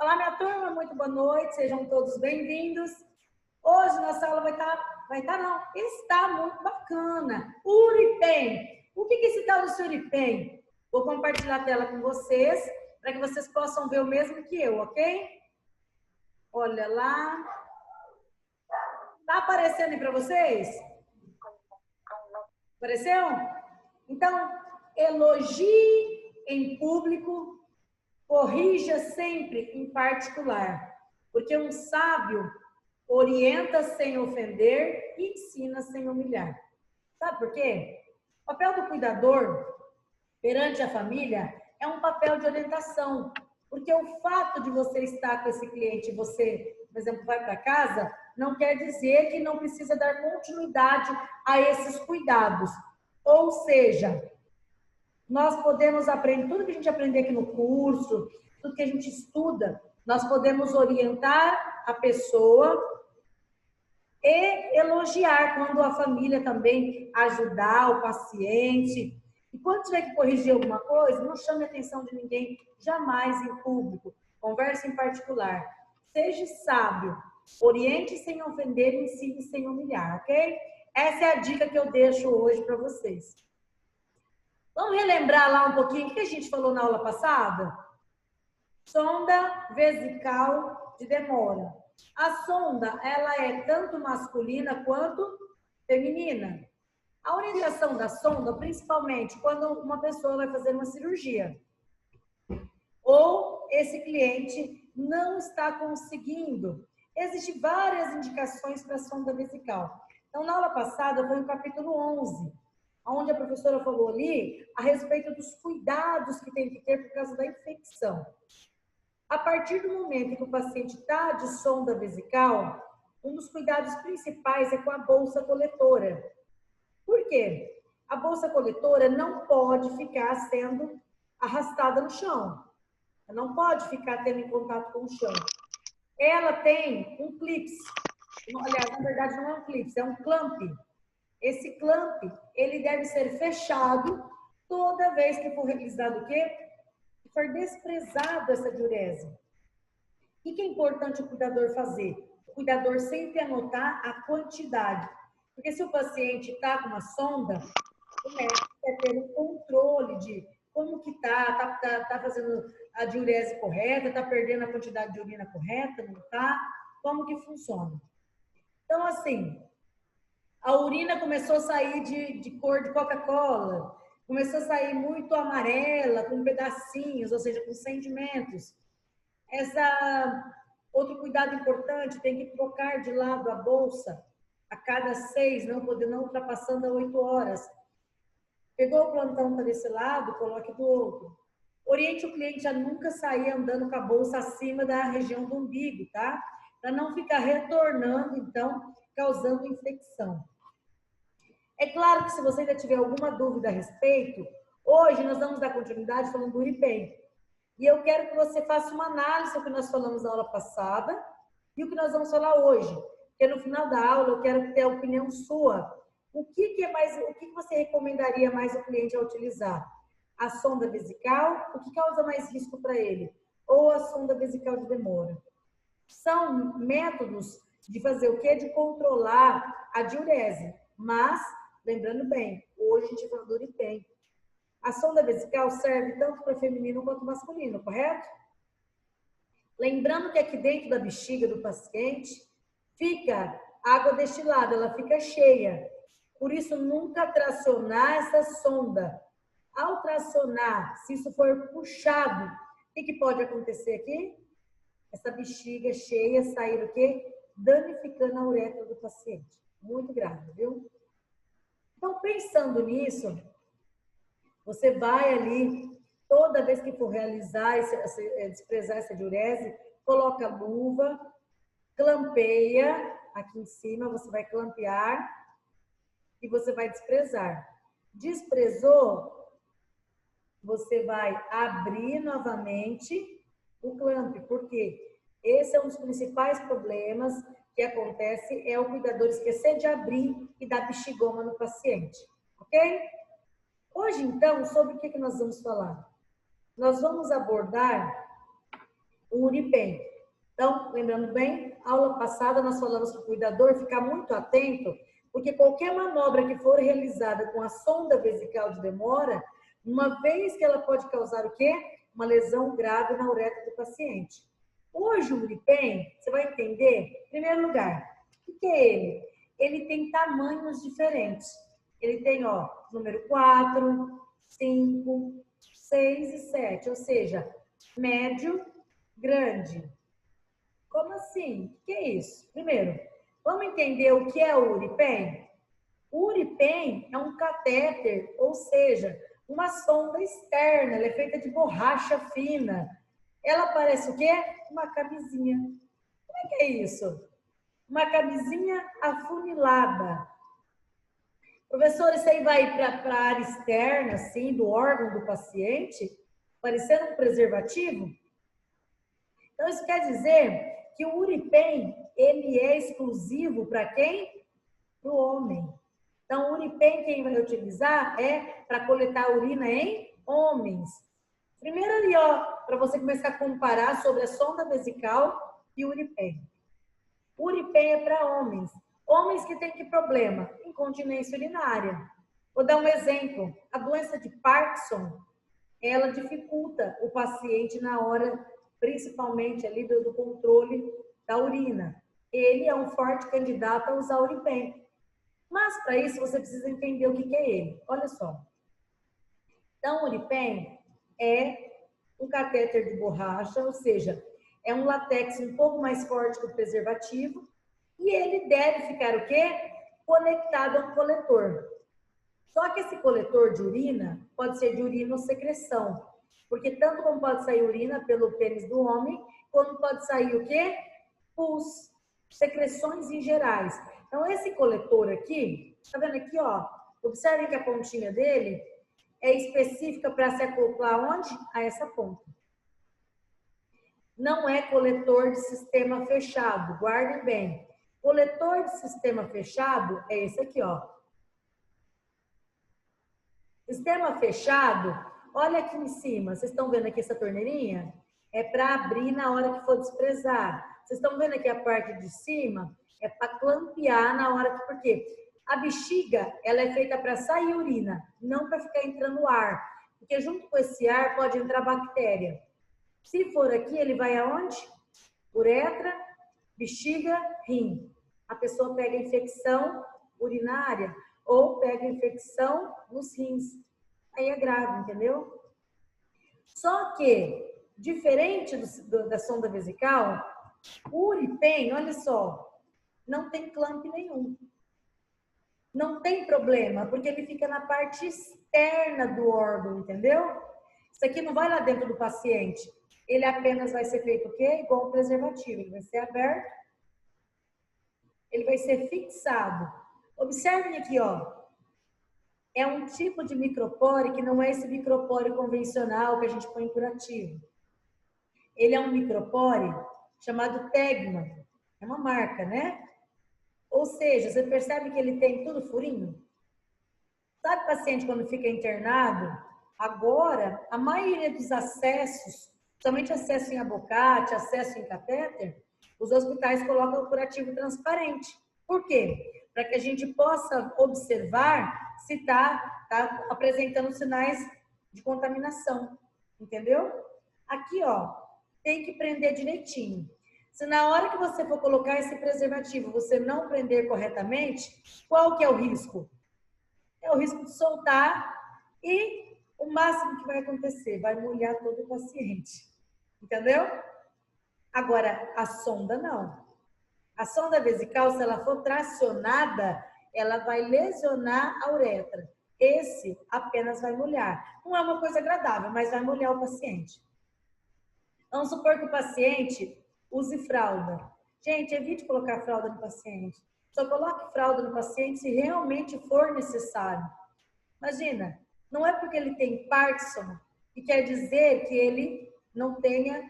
Olá, minha turma, muito boa noite, sejam todos bem-vindos. Hoje nossa aula está muito bacana. Uripen. O que é esse tal do Uripen? Vou compartilhar a tela com vocês, para que vocês possam ver o mesmo que eu, ok? Olha lá. Tá aparecendo aí para vocês? Apareceu? Então, elogie em público, corrija sempre em particular, porque um sábio orienta sem ofender e ensina sem humilhar. Sabe por quê? O papel do cuidador perante a família é um papel de orientação, porque o fato de você estar com esse cliente, você, por exemplo, vai para casa, não quer dizer que não precisa dar continuidade a esses cuidados. Ou seja, nós podemos aprender, tudo que a gente aprender aqui no curso, tudo que a gente estuda, nós podemos orientar a pessoa e elogiar quando a família também ajudar o paciente. E quando tiver que corrigir alguma coisa, não chame a atenção de ninguém, jamais em público. Converse em particular. Seja sábio. Oriente sem ofender, ensine sem humilhar, ok? Essa é a dica que eu deixo hoje para vocês. Vamos relembrar lá um pouquinho o que a gente falou na aula passada? Sonda vesical de demora. A sonda, ela é tanto masculina quanto feminina. A orientação da sonda, principalmente quando uma pessoa vai fazer uma cirurgia, ou esse cliente não está conseguindo. Existem várias indicações para a sonda vesical. Então, na aula passada, foi no capítulo 11, onde a professora falou ali a respeito dos cuidados que tem que ter por causa da infecção. A partir do momento que o paciente está de sonda vesical, um dos cuidados principais é com a bolsa coletora. Por quê? A bolsa coletora não pode ficar sendo arrastada no chão. Ela não pode ficar tendo em contato com o chão. Ela tem um clipe. Aliás, na verdade não é um clipe, é um clamp. Esse clamp, ele deve ser fechado toda vez que for realizado o quê? Que for desprezado essa diurese. O que é importante o cuidador fazer? O cuidador sempre anotar a quantidade. Porque se o paciente está com uma sonda, o médico vai ter um controle de como que tá fazendo a diurese correta, está perdendo a quantidade de urina correta, não está? Como que funciona? Então, assim, a urina começou a sair de cor de Coca-Cola, começou a sair muito amarela, com pedacinhos, ou seja, com sedimentos. Outro cuidado importante, tem que trocar de lado a bolsa a cada 6, não ultrapassando a 8 horas. Pegou o plantão para desse lado, coloque do outro. Oriente o cliente a nunca sair andando com a bolsa acima da região do umbigo, tá? Para não ficar retornando, então, causando infecção. É claro que se você ainda tiver alguma dúvida a respeito, hoje nós vamos dar continuidade falando do Uripen. E eu quero que você faça uma análise do que nós falamos na aula passada e o que nós vamos falar hoje. Porque no final da aula eu quero ter a opinião sua. O que você recomendaria mais o cliente a utilizar? A sonda vesical? O que causa mais risco para ele? Ou a sonda vesical de demora? São métodos de fazer o quê? De controlar a diurese. Mas, lembrando bem, hoje a gente fala do Uripen. A sonda vesical serve tanto para feminino quanto masculino, correto? Lembrando que aqui dentro da bexiga do paciente fica água destilada, ela fica cheia. Por isso, nunca tracionar essa sonda. Ao tracionar, se isso for puxado, o que pode acontecer aqui? Essa bexiga cheia sair o quê? Danificando a uretra do paciente. Muito grave, viu? Então, pensando nisso, você vai ali, toda vez que for realizar, desprezar essa diurese, coloca a luva, clampeia, aqui em cima você vai clampear e você vai desprezar. Desprezou, você vai abrir novamente o clamp, porque esse é um dos principais problemas que acontece, é o cuidador esquecer de abrir e dar bexigoma no paciente, ok? Hoje, então, sobre o que nós vamos falar? Nós vamos abordar o Uripen. Então, lembrando bem, aula passada nós falamos para o cuidador ficar muito atento, porque qualquer manobra que for realizada com a sonda vesical de demora, uma vez que ela pode causar o quê? Uma lesão grave na uretra do paciente. Hoje o Uripen, você vai entender, em primeiro lugar, o que é ele? Ele tem tamanhos diferentes. Ele tem, ó, número 4, 5, 6 e 7, ou seja, médio, grande. Como assim? O que é isso? Primeiro, vamos entender o que é o Uripen? O Uripen é um catéter, ou seja, uma sonda externa, ela é feita de borracha fina. Ela parece o quê? Uma camisinha. Como é que é isso? Uma camisinha afunilada. Professor, isso aí vai para a área externa, assim, do órgão do paciente, parecendo um preservativo? Então, isso quer dizer que o Uripen, ele é exclusivo para quem? Para o homem. Então, o Uripen, quem vai utilizar é para coletar urina em homens. Primeiro ali, ó, para você começar a comparar sobre a sonda vesical e o Uripen. O Uripen é para homens. Homens que têm que problema? Incontinência urinária. Vou dar um exemplo. A doença de Parkinson, ela dificulta o paciente na hora, principalmente ali do controle da urina. Ele é um forte candidato a usar o Uripen. Mas, para isso, você precisa entender o que é ele. Olha só. Então, o Uripen é um catéter de borracha, ou seja, é um látex um pouco mais forte que o preservativo, e ele deve ficar o quê? Conectado a um coletor. Só que esse coletor de urina pode ser de urina ou secreção, porque tanto como pode sair urina pelo pênis do homem, como pode sair o quê? Pus, secreções em gerais. Então, esse coletor aqui, tá vendo aqui, ó? Observem que a pontinha dele é específica para se acoplar onde? A essa ponta. Não é coletor de sistema fechado, guardem bem. Coletor de sistema fechado é esse aqui, ó. Sistema fechado, olha aqui em cima, vocês estão vendo aqui essa torneirinha? É para abrir na hora que for desprezar. Vocês estão vendo aqui a parte de cima? É para clampear na hora que... Por quê? A bexiga, ela é feita para sair urina, não para ficar entrando ar. Porque junto com esse ar pode entrar bactéria. Se for aqui, ele vai aonde? Uretra, bexiga, rim. A pessoa pega infecção urinária ou pega infecção nos rins. Aí é grave, entendeu? Só que, diferente da sonda vesical, o Uripen, olha só, não tem clamp nenhum. Não tem problema, porque ele fica na parte externa do órgão, entendeu? Isso aqui não vai lá dentro do paciente. Ele apenas vai ser feito o quê? Igual o preservativo. Ele vai ser aberto, ele vai ser fixado. Observem aqui, ó. É um tipo de micropore que não é esse micropore convencional que a gente põe em curativo. Ele é um micropore chamado Tegma. É uma marca, né? Ou seja, você percebe que ele tem tudo furinho? Sabe o paciente quando fica internado? Agora, a maioria dos acessos, somente acesso em abocate, acesso em catéter, os hospitais colocam o curativo transparente. Por quê? Para que a gente possa observar se está apresentando sinais de contaminação. Entendeu? Aqui, ó, tem que prender direitinho. Se na hora que você for colocar esse preservativo, você não prender corretamente, qual que é o risco? É o risco de soltar e o máximo que vai acontecer, vai molhar todo o paciente. Entendeu? Agora, a sonda não. A sonda vesical, se ela for tracionada, ela vai lesionar a uretra. Esse apenas vai molhar. Não é uma coisa agradável, mas vai molhar o paciente. Vamos supor que o paciente use fralda. Gente, evite colocar fralda no paciente. Só coloque fralda no paciente se realmente for necessário. Imagina, não é porque ele tem Parkinson que quer dizer que ele não tenha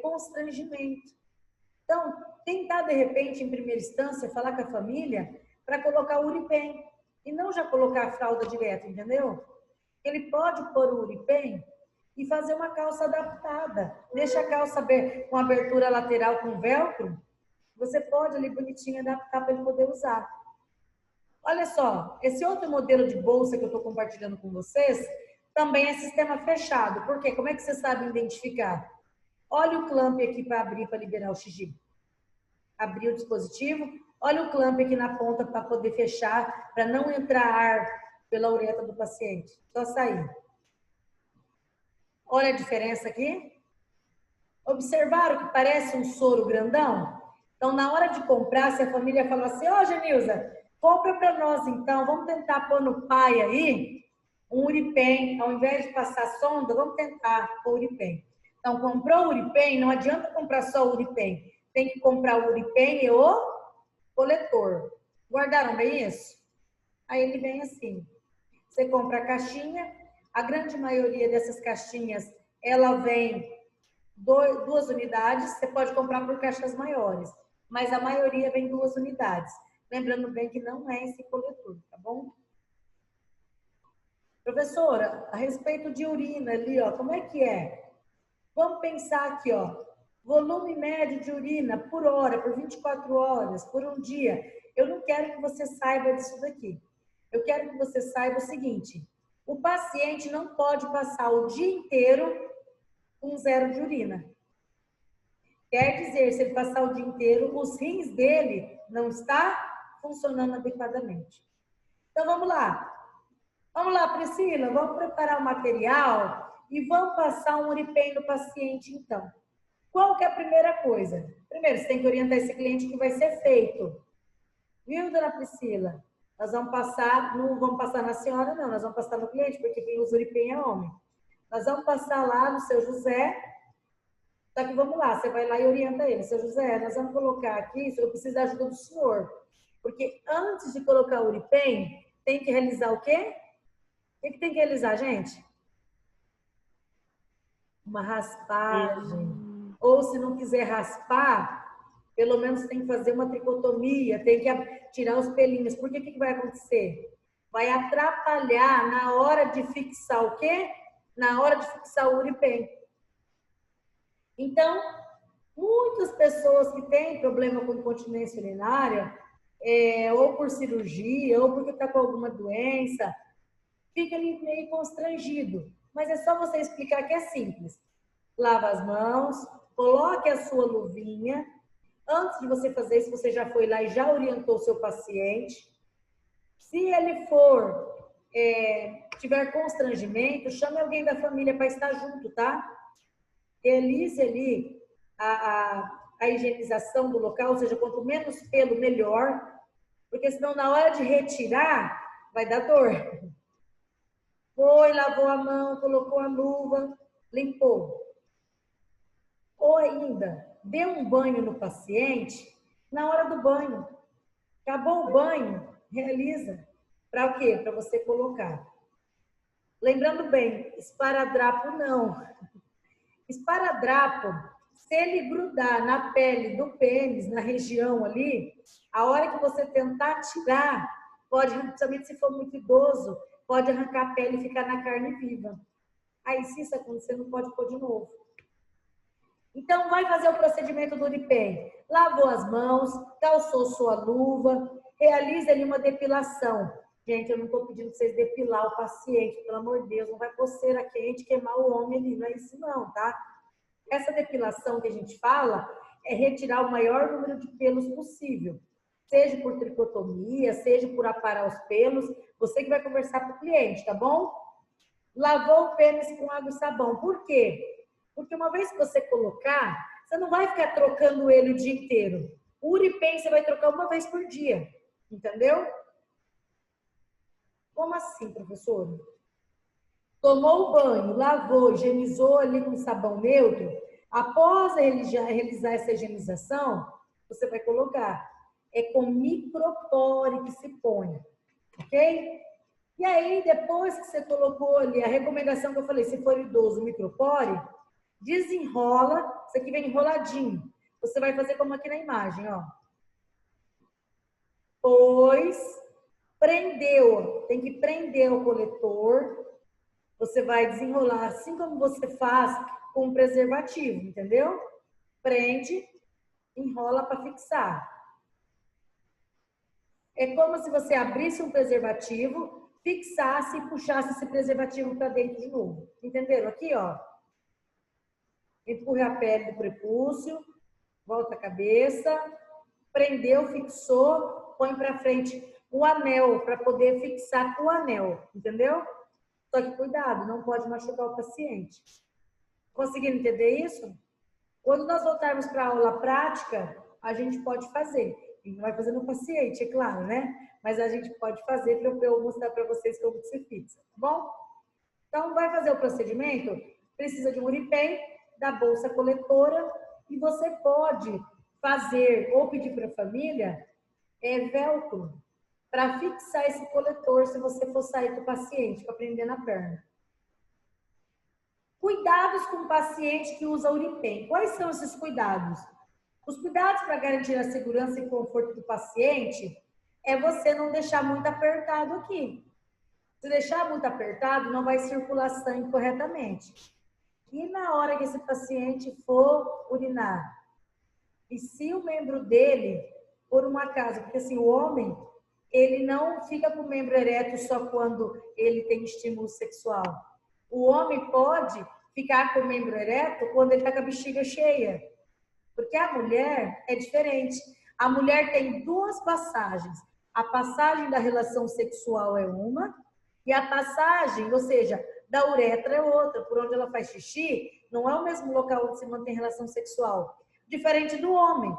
constrangimento. Então, tentar, de repente, em primeira instância, falar com a família para colocar o Uripen e não já colocar a fralda direto, entendeu? Ele pode pôr o Uripen e fazer uma calça adaptada. Deixa a calça com abertura lateral com velcro. Você pode ali bonitinho adaptar para ele poder usar. Olha só, esse outro modelo de bolsa que eu estou compartilhando com vocês também é sistema fechado. Por quê? Como é que você sabe identificar? Olha o clamp aqui para abrir, para liberar o xixi. Abrir o dispositivo. Olha o clamp aqui na ponta para poder fechar, para não entrar ar pela uretra do paciente. Só sair. Olha a diferença aqui. Observaram que parece um soro grandão? Então, na hora de comprar, se a família falar assim, ó, Genilza, compra para nós então, vamos tentar pôr no pai aí um Uripen, ao invés de passar sonda, vamos tentar pôr Uripen. Então, comprou o Uripen, não adianta comprar só o Uripen, tem que comprar o Uripen e o coletor. Guardaram bem isso? Aí ele vem assim, você compra a caixinha, a grande maioria dessas caixinhas, ela vem 2 unidades, você pode comprar por caixas maiores, mas a maioria vem 2 unidades. Lembrando bem que não é esse coletor, tá bom? Professora, a respeito de urina ali, ó, como é que é? Vamos pensar aqui, ó, volume médio de urina por hora, por 24 horas, por um dia. Eu não quero que você saiba disso daqui. Eu quero que você saiba o seguinte, o paciente não pode passar o dia inteiro com 0 de urina. Quer dizer, se ele passar o dia inteiro, os rins dele não está funcionando adequadamente. Então, vamos lá. Vamos lá, Priscila, vamos preparar o material e vamos passar um Uripen no paciente, então. Qual que é a primeira coisa? Primeiro, você tem que orientar esse cliente que vai ser feito. Viu, dona Priscila? Nós vamos passar, não vamos passar na senhora, não. Nós vamos passar no cliente, porque quem usa Uripen é homem. Nós vamos passar lá no seu José. Só que vamos lá, você vai lá e orienta ele. Seu José, nós vamos colocar aqui, eu preciso da ajuda do senhor. Porque antes de colocar o Uripen, tem que realizar o quê? O que tem que realizar, gente? Uma raspagem. Ou se não quiser raspar, pelo menos tem que fazer uma tricotomia, tem que tirar os pelinhos. Por que que vai acontecer? Vai atrapalhar na hora de fixar o quê? Na hora de fixar o Uripen. Então, muitas pessoas que têm problema com incontinência urinária, ou por cirurgia, ou porque está com alguma doença, fica ali meio constrangido. Mas é só você explicar que é simples. Lava as mãos, coloque a sua luvinha. Antes de você fazer isso, você já foi lá e já orientou o seu paciente. Se ele tiver constrangimento, chame alguém da família para estar junto, tá? Realize ali a higienização do local, ou seja, quanto menos pelo, melhor, porque senão na hora de retirar, vai dar dor. Foi, lavou a mão, colocou a luva, limpou. Ou ainda, dê um banho no paciente na hora do banho. Acabou o banho, realiza. Para o quê? Para você colocar. Lembrando bem, esparadrapo não. Esparadrapo, se ele grudar na pele do pênis, na região ali, a hora que você tentar tirar, pode, principalmente se for muito idoso, pode arrancar a pele e ficar na carne viva. Aí, se isso acontecer, não pode pôr de novo. Então, vai fazer o procedimento do Uripen. Lavou as mãos, calçou sua luva, realiza ali uma depilação. Gente, eu não estou pedindo para vocês depilar o paciente, pelo amor de Deus, não vai pôr cera quente, queimar o homem ali, não é isso não, tá? Essa depilação que a gente fala é retirar o maior número de pelos possível. Seja por tricotomia, seja por aparar os pelos, você que vai conversar com o cliente, tá bom? Lavou o pênis com água e sabão. Por quê? Porque uma vez que você colocar, você não vai ficar trocando ele o dia inteiro. O Uripen você vai trocar uma vez por dia, entendeu? Como assim, professor? Tomou o banho, lavou, higienizou ali com sabão neutro. Após realizar essa higienização, você vai colocar. É com micropore que se põe, ok? E aí, depois que você colocou ali, a recomendação que eu falei, se for idoso, micropore, desenrola, isso aqui vem enroladinho. Você vai fazer como aqui na imagem, ó. Pois, prendeu, tem que prender o coletor. Você vai desenrolar assim como você faz com o preservativo, entendeu? Prende, enrola para fixar. É como se você abrisse um preservativo, fixasse e puxasse esse preservativo para dentro de novo. Entenderam? Aqui, ó. Empurre a pele do prepúcio, volta a cabeça, prendeu, fixou, põe para frente o anel para poder fixar com o anel, entendeu? Só que cuidado, não pode machucar o paciente. Conseguiram entender isso? Quando nós voltarmos para a aula prática, a gente pode fazer. A gente não vai fazer no paciente, é claro, né? Mas a gente pode fazer para eu mostrar para vocês como que se fixa, tá bom? Então, vai fazer o procedimento, precisa de um Uripen, da bolsa coletora, e você pode fazer ou pedir para a família velcro para fixar esse coletor se você for sair com o paciente, para prender na perna. Cuidados com o paciente que usa Uripen. Quais são esses cuidados? Os cuidados para garantir a segurança e conforto do paciente é você não deixar muito apertado aqui. Se deixar muito apertado, não vai circular sangue corretamente. E na hora que esse paciente for urinar, e se o membro dele, por um acaso, porque assim, o homem, ele não fica com o membro ereto só quando ele tem estímulo sexual. O homem pode ficar com o membro ereto quando ele está com a bexiga cheia. Porque a mulher é diferente. A mulher tem duas passagens. A passagem da relação sexual é uma, e a passagem, ou seja, da uretra é outra. Por onde ela faz xixi, não é o mesmo local onde se mantém relação sexual. Diferente do homem.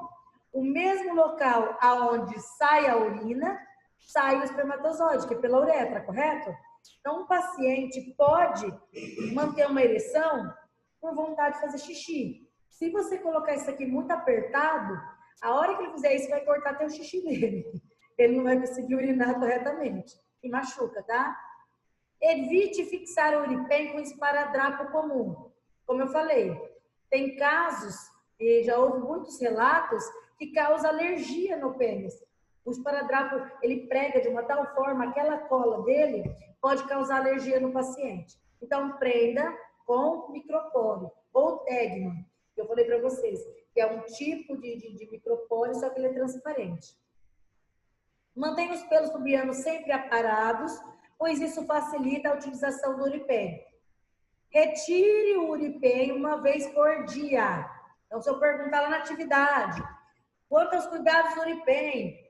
O mesmo local aonde sai a urina, sai o espermatozoide, que é pela uretra, correto? Então, um paciente pode manter uma ereção por vontade de fazer xixi. Se você colocar isso aqui muito apertado, a hora que ele fizer isso, vai cortar até o xixi dele. Ele não vai conseguir urinar corretamente. E machuca, tá? Evite fixar o Uripen com esparadrapo comum. Como eu falei, tem casos, e já houve muitos relatos, que causa alergia no pênis. O esparadrapo, ele prega de uma tal forma, aquela cola dele pode causar alergia no paciente. Então, prenda com micropore ou Tegman. Eu falei para vocês que é um tipo de micropore, só que ele é transparente. Mantenha os pelos pubianos sempre aparados, pois isso facilita a utilização do Uripen. Retire o Uripen uma vez por dia. Então, se eu perguntar lá na atividade, quanto aos cuidados do Uripen,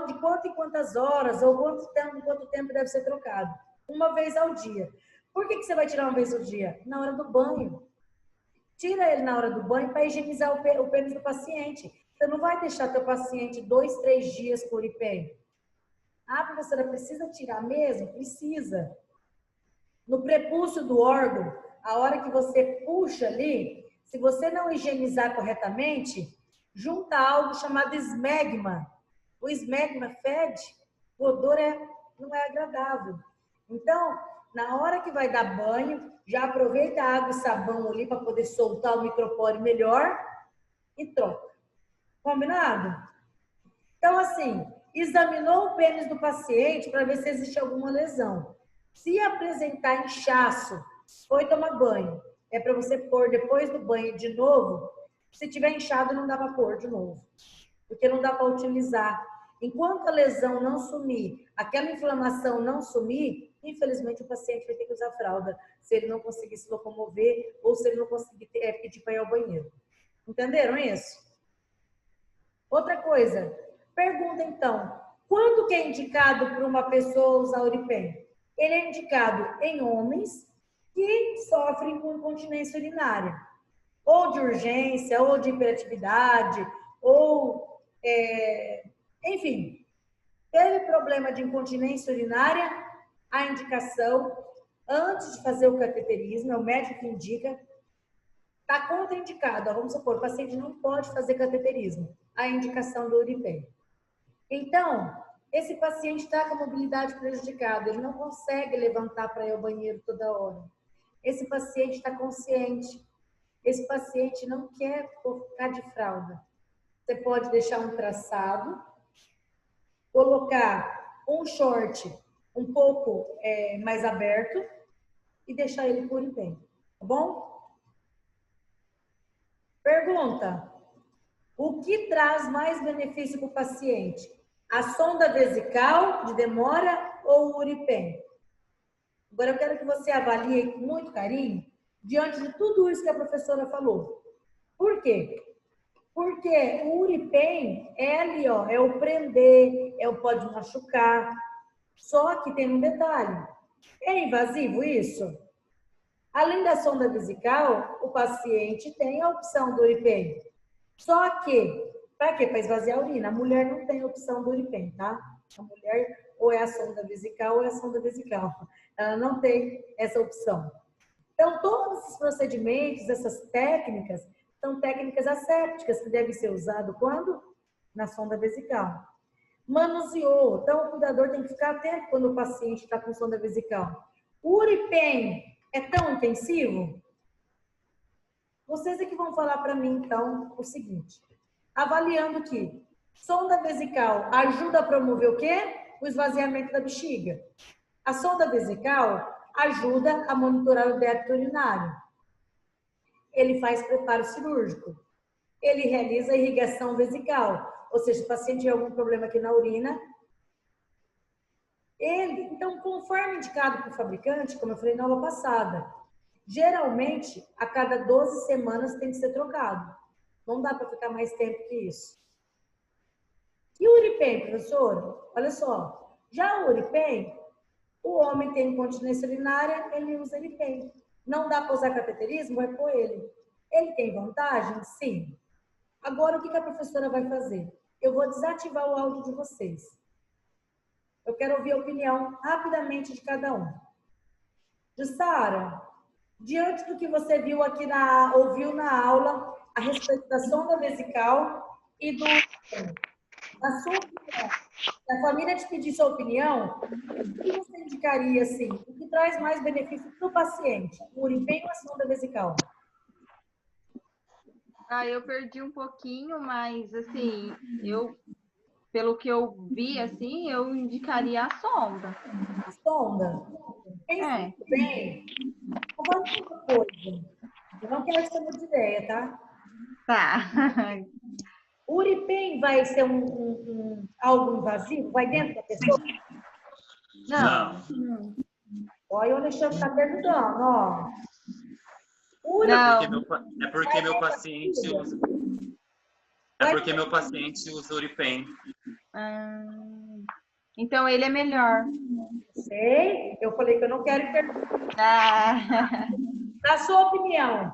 de quanto em quantas horas, ou quanto tempo deve ser trocado? Uma vez ao dia. Por que você vai tirar uma vez ao dia? Na hora do banho. Tira ele na hora do banho para higienizar o pênis do paciente. Você não vai deixar teu paciente 2, 3 dias com Uripen. Ah, professora, precisa tirar mesmo? Precisa. No prepúcio do órgão, a hora que você puxa ali, se você não higienizar corretamente, junta algo chamado esmegma. O esmegma fede, o odor não é agradável. Então, na hora que vai dar banho, já aproveita a água e sabão ali para poder soltar o micropore melhor e troca. Combinado? Então, assim, examinou o pênis do paciente para ver se existe alguma lesão. Se apresentar inchaço, foi tomar banho. É para você pôr depois do banho de novo. Se tiver inchado, não dá para pôr de novo. Porque não dá para utilizar. Enquanto a lesão não sumir, aquela inflamação não sumir, infelizmente o paciente vai ter que usar fralda, se ele não conseguir se locomover ou se ele não conseguir pedir para ir ao banheiro. Entenderam isso? Outra coisa, pergunta então, quando que é indicado para uma pessoa usar Uripen? Ele é indicado em homens que sofrem com incontinência urinária, ou de urgência, ou de hiperatividade, ou, enfim, teve problema de incontinência urinária, a indicação, antes de fazer o cateterismo, é o médico que indica, está contraindicado, vamos supor, o paciente não pode fazer cateterismo, a indicação do Uripen. Então, esse paciente está com a mobilidade prejudicada, ele não consegue levantar para ir ao banheiro toda hora. Esse paciente está consciente, esse paciente não quer ficar de fralda. Você pode deixar um traçado, colocar um short um pouco mais aberto, e deixar ele por Uripen, tá bom? Pergunta: o que traz mais benefício para o paciente? A sonda vesical de demora ou o Uripen? Agora eu quero que você avalie com muito carinho diante de tudo isso que a professora falou. Por quê? Porque o Uripen é ali, ó, é o prender, é o pode machucar. Só que tem um detalhe. É invasivo isso? Além da sonda vesical, o paciente tem a opção do Uripen. Só que, para quê? Para esvaziar a urina. A mulher não tem a opção do Uripen, tá? A mulher ou é a sonda vesical ou é a sonda vesical. Ela não tem essa opção. Então, todos esses procedimentos, essas técnicas, são técnicas assépticas que devem ser usadas quando? Na sonda vesical. Manuseou. Então, o cuidador tem que ficar atento quando o paciente está com sonda vesical. O Uripen é tão intensivo? Vocês é que vão falar para mim, então, o seguinte. Avaliando que sonda vesical ajuda a promover o quê? O esvaziamento da bexiga. A sonda vesical ajuda a monitorar o débito urinário. Ele faz preparo cirúrgico. Ele realiza a irrigação vesical. Ou seja, se o paciente tem algum problema aqui na urina, então, conforme indicado pelo fabricante, como eu falei na aula passada, geralmente, a cada 12 semanas tem que ser trocado. Não dá para ficar mais tempo que isso. E o Uripen, professor? Olha só. Já o Uripen, o homem tem incontinência urinária, ele usa Uripen. Não dá para usar cateterismo? Vai pôr ele. Ele tem vantagem? Sim. Agora, o que a professora vai fazer? Eu vou desativar o áudio de vocês. Eu quero ouvir a opinião rapidamente de cada um. Jussara, diante do que você viu aqui ouviu na aula a respeito da sonda vesical e do na sua opinião, se a família te pedir sua opinião, o que você indicaria assim? O que traz mais benefício para o paciente? O Uripen ou a sonda vesical? Eu perdi um pouquinho, mas assim, pelo que eu vi, assim, eu indicaria a sonda. A sonda? Pensa bem. Agora, uma coisa. Eu não quero que você mude de ideia, tá? Tá. O Uripen vai ser algo invasivo? Vai dentro da pessoa? Não. Olha, o Alexandre está perguntando, ó. É porque meu paciente usa. É porque meu paciente usa Uripen. Então ele é melhor. Sei, eu falei que eu não quero perguntar. Na sua opinião,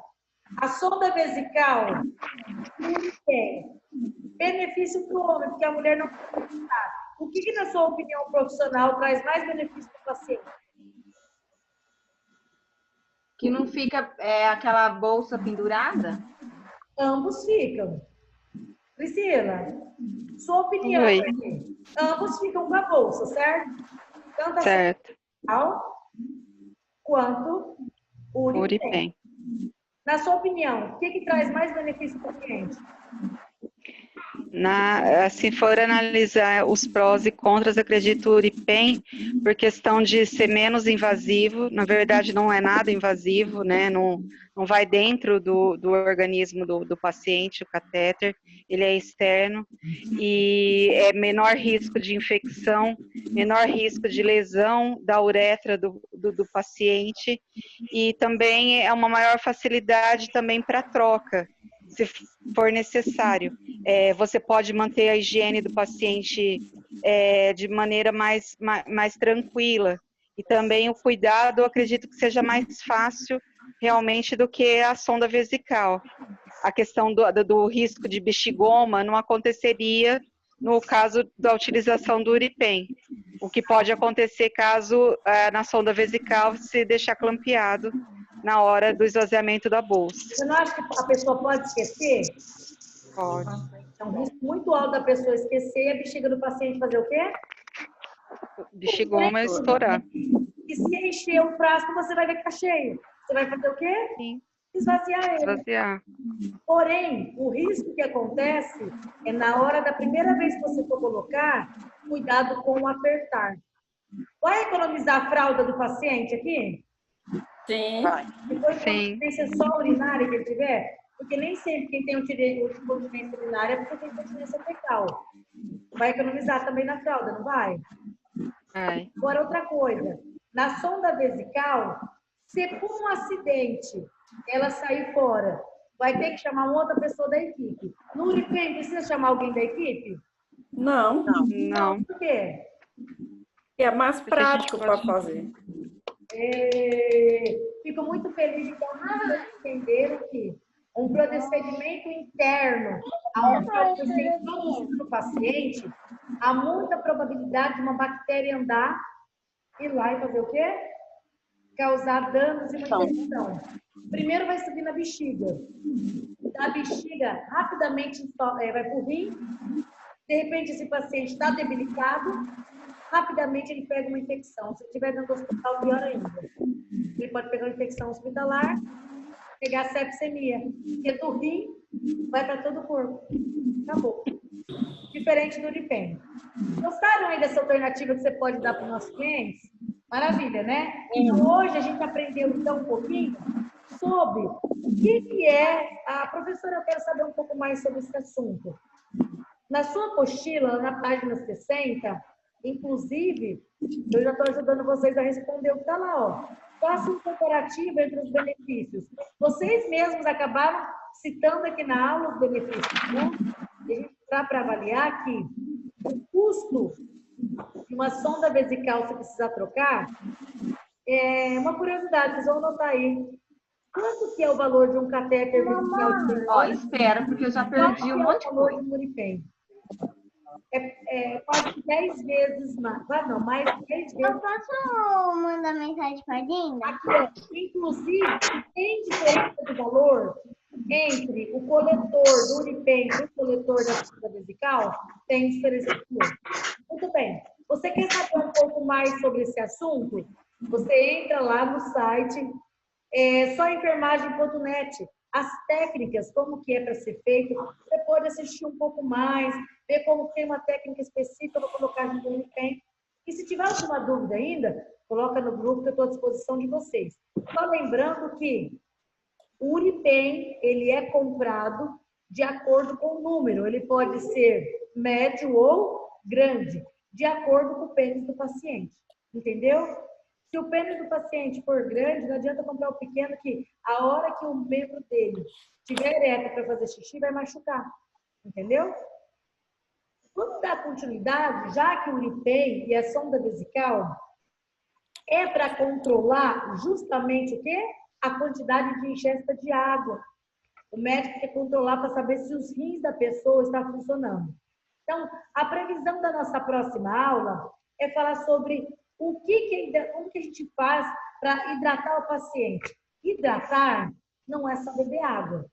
a sonda vesical tem benefício para o homem, porque a mulher não pode usar. O que, na sua opinião profissional, traz mais benefício para o paciente? Que não fica aquela bolsa pendurada? Ambos ficam. Priscila, sua opinião aqui. Ambos ficam com a bolsa, certo? Tanto a certo. Quanto o Uripen. Uripen. Na sua opinião, o que traz mais benefício para o cliente? Se for analisar os prós e contras, acredito o Uripen, por questão de ser menos invasivo. Na verdade, não é nada invasivo, né? Não vai dentro do organismo do paciente, o catéter, ele é externo, e é menor risco de infecção, menor risco de lesão da uretra do paciente, e também é uma maior facilidade também para troca, se for necessário. Você pode manter a higiene do paciente de maneira mais tranquila. E também o cuidado, eu acredito que seja mais fácil realmente do que a sonda vesical. A questão do risco de bexigoma não aconteceria no caso da utilização do Uripen. O que pode acontecer caso na sonda vesical se deixar clampeado na hora do esvaziamento da bolsa. Você não acha que a pessoa pode esquecer? Pode. É um risco muito alto da pessoa esquecer e a bexiga do paciente fazer o quê? Bexigoma estourar. E se encher o frasco, você vai ver que está cheio. Você vai fazer o quê? Sim. Esvaziar ele. Esvaziar. Porém, o risco que acontece é na hora da primeira vez que você for colocar, cuidado com o apertar. Vai economizar a fralda do paciente aqui? Sim. Vai. Depois, Sim. incontinência só urinária que ele tiver, porque nem sempre quem tem incontinência urinária é porque tem incontinência fecal. Vai economizar também na fralda, não vai? Vai. Agora, outra coisa. Na sonda vesical, se por um acidente ela sair fora, vai ter que chamar uma outra pessoa da equipe. No Uripen, precisa chamar alguém da equipe? Não. Não. Por quê? É mais Porque a gente prático pode- para fazer. Fico muito feliz de entender que um procedimento interno, onde você introduz no paciente, há muita probabilidade de uma bactéria andar, ir lá e fazer o quê? Causar danos e uma infecção. Primeiro vai subir na bexiga. Da bexiga, rapidamente vai para o rim. De repente, esse paciente está debilitado, rapidamente ele pega uma infecção. Se estiver dentro do hospital, pior ainda. Ele pode pegar uma infecção hospitalar, pegar sepsemia. Porque do rim vai para todo o corpo. Acabou. Diferente do Uripen. Gostaram aí dessa alternativa que você pode dar para os nossos clientes? Maravilha, né? Então, hoje a gente aprendeu, então, um pouquinho sobre o que é... A professora, eu quero saber um pouco mais sobre esse assunto. Na sua apostila, na página 60, inclusive, eu já estou ajudando vocês a responder o que está lá, ó. Faça um comparativo entre os benefícios. Vocês mesmos acabaram citando aqui na aula os benefícios, né? E a gente está para avaliar que o custo de uma sonda vesical, se precisar trocar, é uma curiosidade, vocês vão anotar aí. Quanto que é o valor de um catéter vesical de Ó, espera, porque eu já perdi um monte de valor coisa. de um Uripen? É quase 10 vezes mais. Não, mais 10 vezes. Eu posso mandar mensagem para a Dinda? Aqui, ó. Inclusive, tem diferença de valor entre o coletor do Uripen e o coletor da sonda vesical? Tem diferença de valor. Muito bem. Você quer saber um pouco mais sobre esse assunto? Você entra lá no site soenfermagem.net. As técnicas, como que é para ser feito, você pode assistir um pouco mais, ver como tem uma técnica específica para colocar no Uripen. E se tiver alguma dúvida ainda, coloca no grupo que eu estou à disposição de vocês. Só lembrando que o Uripen, ele é comprado de acordo com o número. Ele pode ser médio ou grande, de acordo com o pênis do paciente. Entendeu? Se o pênis do paciente for grande, não adianta comprar o pequeno, que a hora que o membro dele estiver ereto para fazer xixi, vai machucar. Entendeu? Vamos dar continuidade, já que o Uripen e a sonda vesical é para controlar justamente o quê? A quantidade de ingesta de água. O médico quer controlar para saber se os rins da pessoa estão funcionando. Então, a previsão da nossa próxima aula é falar sobre como que a gente faz para hidratar o paciente. Hidratar não é só beber água.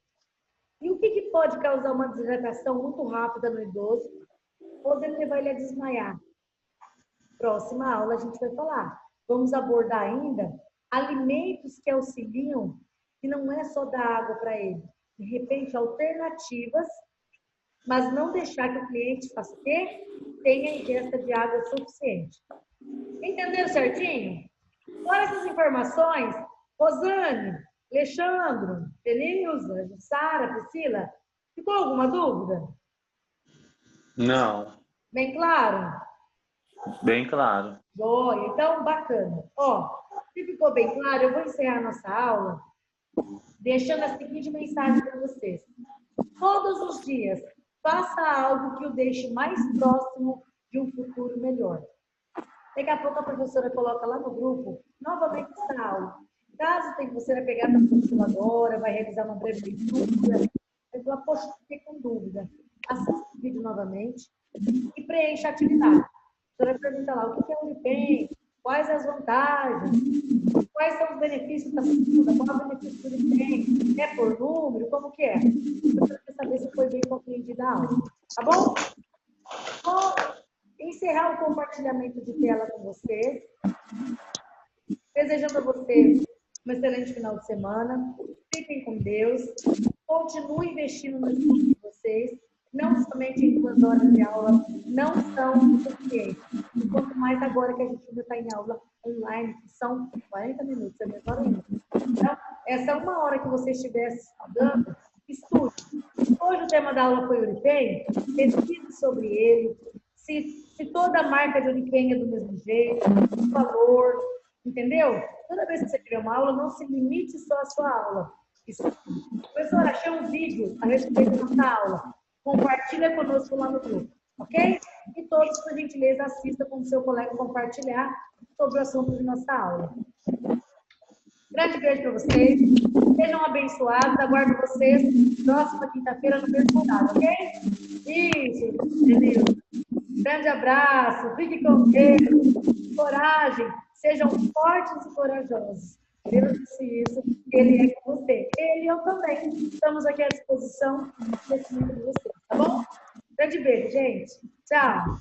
E o que pode causar uma desidratação muito rápida no idoso? Podendo levar ele a desmaiar. Próxima aula a gente vai falar. Vamos abordar ainda alimentos que auxiliam, que não é só dar água para ele. De repente, alternativas, mas não deixar que o cliente faça o quê? Tenha ingesta de água suficiente. Entenderam certinho? Olha essas informações. Rosane, Alexandro, Denilza, Sara, Priscila, ficou alguma dúvida? Não, Bem claro? bem claro. Joia, então bacana. Ó, se ficou bem claro, eu vou encerrar nossa aula deixando a seguinte mensagem para vocês. Todos os dias, faça algo que o deixe mais próximo de um futuro melhor. Daqui a pouco a professora coloca lá no grupo, novamente essa aula. Caso você vai pegar a apostila agora, vai revisar uma breve leitura, vai falar, poxa, fiquei com dúvida. Assista o vídeo novamente e preencha a atividade. A professora pergunta lá, o que é o Uripen? Quais as vantagens? Quais são os benefícios da segunda? Qual é o benefício do Uripen? É por número? Como que é? A professora quer saber se foi bem compreendida a aula. Tá bom? Vou encerrar o compartilhamento de tela com vocês. Desejando a vocês um excelente final de semana. Fiquem com Deus. Continuem investindo no estudo de vocês. Não somente em 2 horas de aula, não são suficientes. E quanto mais agora que a gente ainda está em aula online, que são 40 minutos, é melhor ainda. Então, essa 1 hora que você estiver estudando, estude. Hoje o tema da aula foi Uripen, pesquise sobre ele, se toda marca de Uripen é do mesmo jeito, o valor, entendeu? Toda vez que você tiver uma aula, não se limite só à sua aula. Professora, achei um vídeo a respeito da nossa aula. Compartilha conosco lá no grupo, ok? E todos, por gentileza, assistam com o seu colega compartilhar sobre o assunto de nossa aula. Grande beijo para vocês. Sejam abençoados. Aguardo vocês próxima quinta-feira no mesmo horário, ok? Isso, beleza. Grande abraço. Fique com Deus. Coragem. Sejam fortes e corajosos. Deus disse isso. Ele é com você. Ele e eu também. Estamos aqui à disposição nesse momento de vocês, tá bom? Grande beijo, gente. Tchau.